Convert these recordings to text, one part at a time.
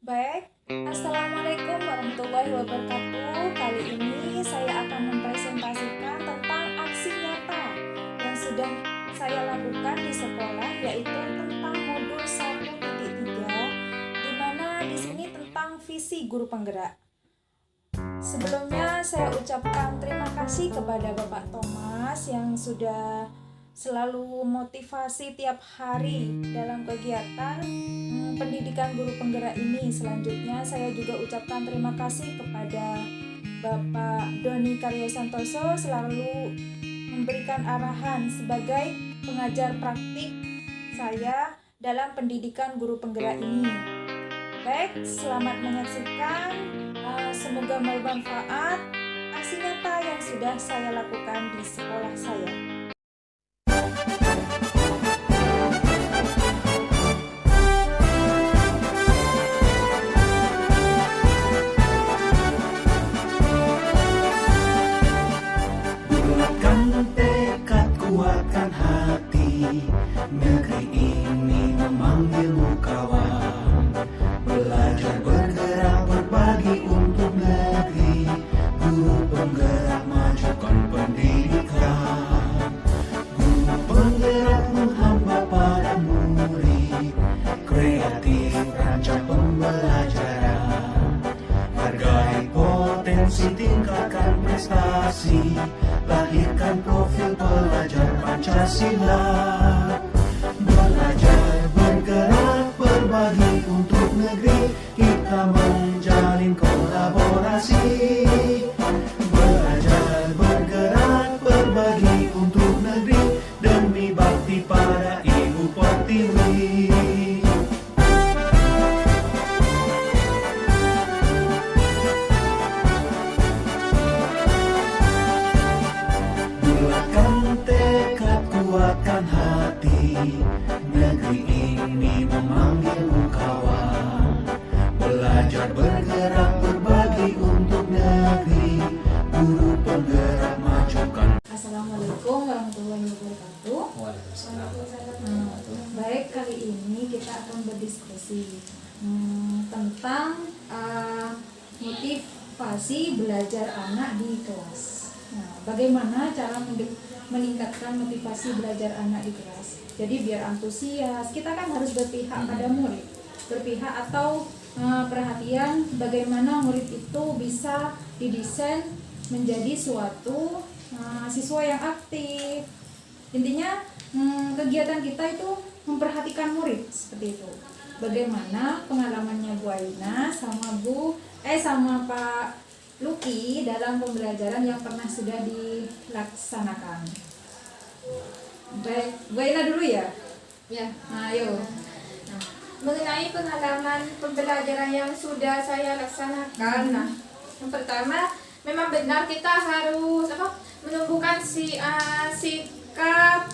Baik, Assalamualaikum warahmatullahi wabarakatuh. Kali ini saya akan mempresentasikan tentang aksi nyata yang sudah saya lakukan di sekolah, yaitu tentang modul 1.3, di mana di sini tentang visi guru penggerak. Sebelumnya saya ucapkan terima kasih kepada Bapak Thomas yang sudah selalu motivasi tiap hari dalam kegiatan pendidikan guru penggerak ini. Selanjutnya saya juga ucapkan terima kasih kepada Bapak Doni Karyo Santoso, selalu memberikan arahan sebagai pengajar praktik saya dalam pendidikan guru penggerak ini. Baik, selamat menyaksikan. Semoga bermanfaat aksi nyata yang sudah saya lakukan di sekolah saya. Kuatkan hati, negeri ini memanggilmu kawan. Belajar bergerak berbagi untuk negeri, guru penggerak majukan pendidikan. Guru penggerak menghamba pada murid, kreatif rancang pembelajaran. Hargai potensi, tingkatkan prestasi, lahirkan profil pelajar Pancasila. Belajar bergerak berbagi untuk negeri, kita menjalin kolaborasi. Belajar bergerak berbagi untuk negeri, demi bakti pada Ibu Pertiwi. Kuatkan hati, negeri ini memanggilmu kawan. Belajar bergerak berbagi untuk negeri, guru penggerak majukan. Assalamualaikum warahmatullahi wabarakatuh. Waalaikumsalam. Baik, kali ini kita akan berdiskusi tentang motivasi belajar anak di kelas. Nah, bagaimana cara meningkatkan motivasi belajar anak di kelas? Jadi biar antusias, kita kan harus berpihak pada murid, berpihak atau perhatian bagaimana murid itu bisa didesain menjadi suatu siswa yang aktif. Intinya kegiatan kita itu memperhatikan murid seperti itu. Bagaimana pengalamannya Bu Aina sama Pak Luki dalam pembelajaran yang pernah sudah dilaksanakan. Baik, Bu Aina dulu ya. Ya, Ayo. mengenai pengalaman pembelajaran yang sudah saya laksanakan. Nah, yang pertama, memang benar kita harus menumbuhkan sikap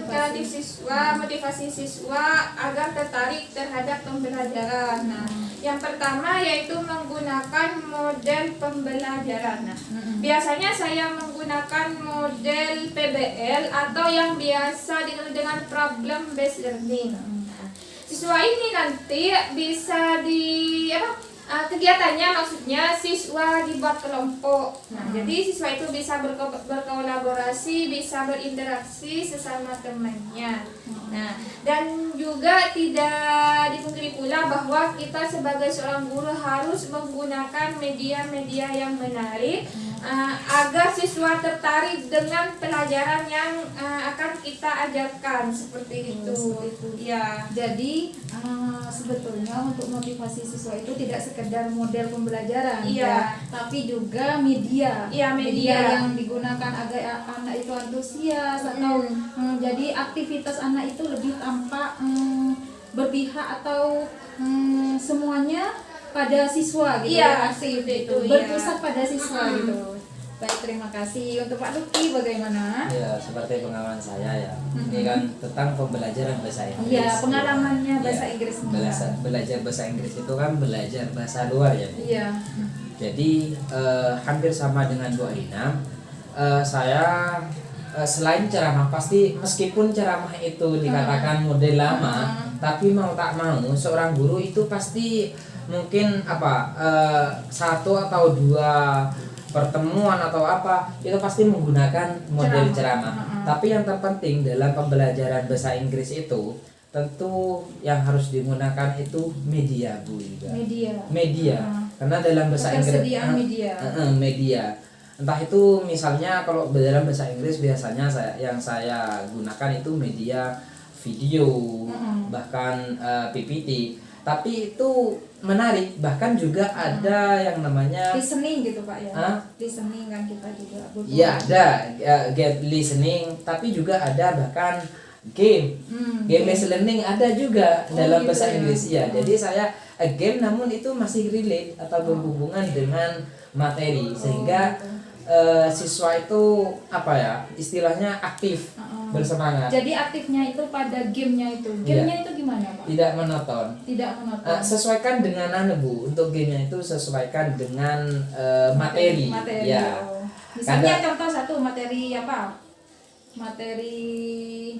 kreatif siswa, motivasi siswa agar tertarik terhadap pembelajaran. Nah, yang pertama yaitu menggunakan model pembelajaran. Nah, biasanya saya menggunakan model PBL atau yang biasa dikenal dengan problem based learning. Siswa ini nanti bisa kegiatannya maksudnya siswa dibuat kelompok. Nah, jadi siswa itu bisa berkolaborasi, bisa berinteraksi sesama temannya. Nah, dan juga tidak dipungkiri pula bahwa kita sebagai seorang guru harus menggunakan media-media yang menarik agar siswa tertarik dengan pelajaran yang akan kita ajarkan seperti itu. Ya. Jadi sebetulnya untuk motivasi siswa itu tidak sekedar model pembelajaran, Iya. tapi juga media. Iya, media media. yang digunakan agar anak itu antusias atau jadi aktivitas anak itu lebih tampak berpihak atau semuanya pada siswa gitu. Iya, aktif seperti gitu, itu, berpusat iya. pada siswa gitu. Baik, terima kasih. Untuk Pak Luki bagaimana? Ya, seperti pengalaman saya ya. Ini kan tentang pembelajaran bahasa Inggris. Iya, pengalamannya bahasa Ya, Inggrisnya. belajar bahasa Inggris itu kan belajar bahasa luar ya, Bu. Iya. Jadi hampir sama dengan Bu Aina. Saya selain ceramah, pasti meskipun ceramah itu dikatakan model lama, tapi mau tak mau seorang guru itu pasti mungkin satu atau dua pertemuan atau apa itu pasti menggunakan model ceramah. Tapi yang terpenting dalam pembelajaran bahasa Inggris itu tentu yang harus digunakan itu media, Bu. Media. Karena dalam bahasa Inggris media. Entah itu misalnya kalau dalam bahasa Inggris biasanya yang saya gunakan itu media video, bahkan PPT. Tapi itu menarik, bahkan juga ada yang namanya listening gitu Pak ya. Listening kan kita juga butuh. Iya, ada get listening, tapi juga ada bahkan game learning ada juga dalam bahasa Inggris ya. Jadi saya game namun itu masih relate atau berhubungan dengan materi sehingga siswa itu istilahnya aktif, bersemangat. Jadi aktifnya itu pada gamenya itu. Gamenya itu gimana Pak? Tidak monoton. Sesuaikan dengan Bu. Untuk gamenya itu sesuaikan dengan materi. Ya. Misalnya contoh satu materi apa? Materi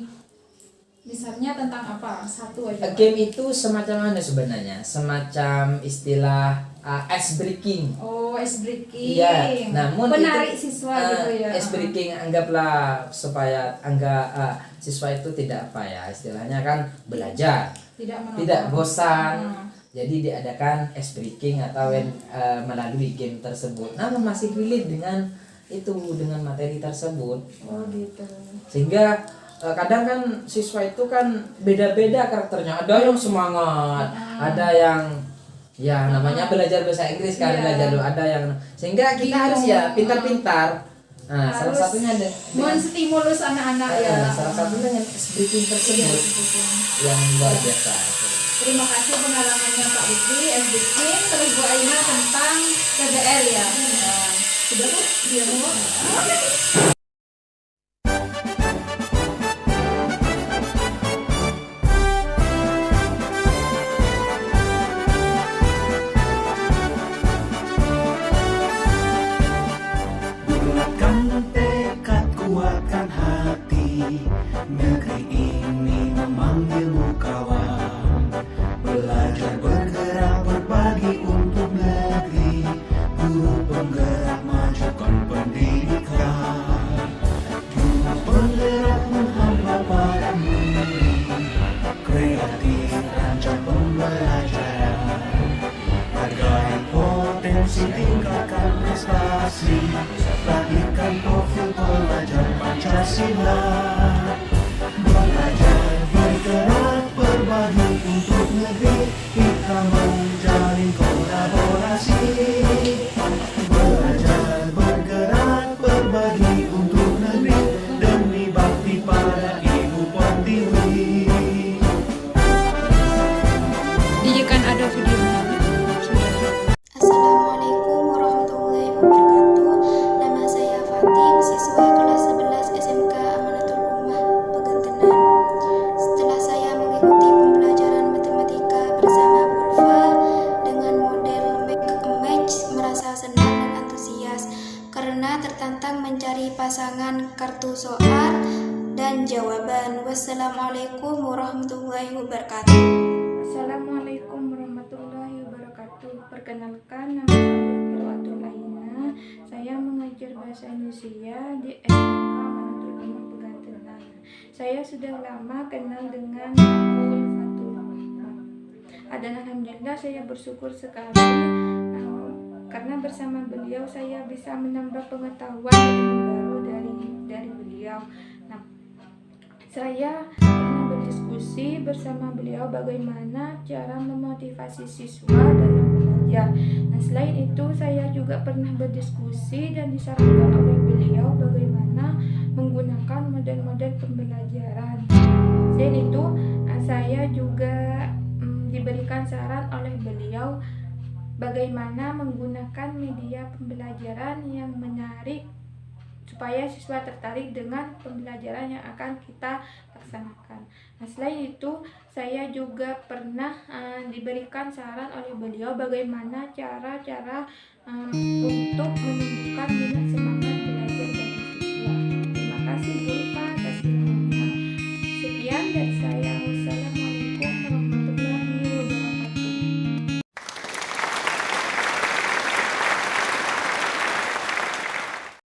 misalnya tentang apa? Satu aja. Game itu semacam sebenarnya? Semacam istilah ice breaking. Ice breaking. Iya. Namun menarik itu, siswa gitu ya. Ice breaking anggaplah supaya siswa itu tidak istilahnya kan belajar. Tidak bosan. Jadi diadakan ice breaking atau melalui game tersebut. Namun masih relate dengan materi tersebut. Gitu. Sehingga kadang kan siswa itu kan beda-beda karakternya. Ada yang semangat, ada yang namanya belajar bahasa Inggris kan, belajar dulu, ada yang sehingga kita harus pintar-pintar. Salah satunya ada menstimulus anak-anak salah satunya dengan speaking tersebut yang luar biasa. Terima kasih pengalamannya Pak Lutfi, speaking, terus Bu Aina tentang KBR ya. Sudah kan? Dia mau. Kuatkan hati, negeri ini memanggilmu kawan. Belajar bergerak berbagi untuk negeri, guru penggerak majukan pendidikan. Guru penggerak menghamba para murid, kreatif rancang pembelajaran. Hargai potensi, tingkatkan prestasi, lahirkan profil pelajar Pancasila. Belajar bergerak berbagi untuk negeri, kita menjalin kolaborasi. Belajar bergerak berbagi untuk negeri, demi bakti pada Ibu Pertiwi. Dijakan ada video. Assalamualaikum warahmatullahi wabarakatuh. Nama saya Fatim, siswa kelas 11 SMK Amanatul Ummah Pegentenan. Setelah saya mengikuti pembelajaran matematika bersama Bulfa dengan model make a match, merasa senang dan antusias karena tertantang mencari pasangan kartu soal dan jawaban. Wassalamualaikum warahmatullahi wabarakatuh. Assalamualaikum warahmatullahi wabarakatuh. Perkenalkan, nama saya Qiraatul Aina. Saya mengajar bahasa Indonesia di SMK Amanatul Ummah Pegantengan. Saya sudah lama kenal dengan Fatul. Dan alhamdulillah saya bersyukur sekali karena bersama beliau saya bisa menambah pengetahuan baru dari beliau. Saya pernah berdiskusi bersama beliau bagaimana cara memotivasi siswa dalam belajar. Selain itu saya juga pernah berdiskusi dan disarankan oleh beliau bagaimana menggunakan model-model pembelajaran. Selain itu saya juga diberikan saran oleh beliau bagaimana menggunakan media pembelajaran yang menarik supaya siswa tertarik dengan pembelajaran yang akan kita laksanakan. Selain itu, saya juga pernah diberikan saran oleh beliau bagaimana cara-cara untuk menumbuhkan minat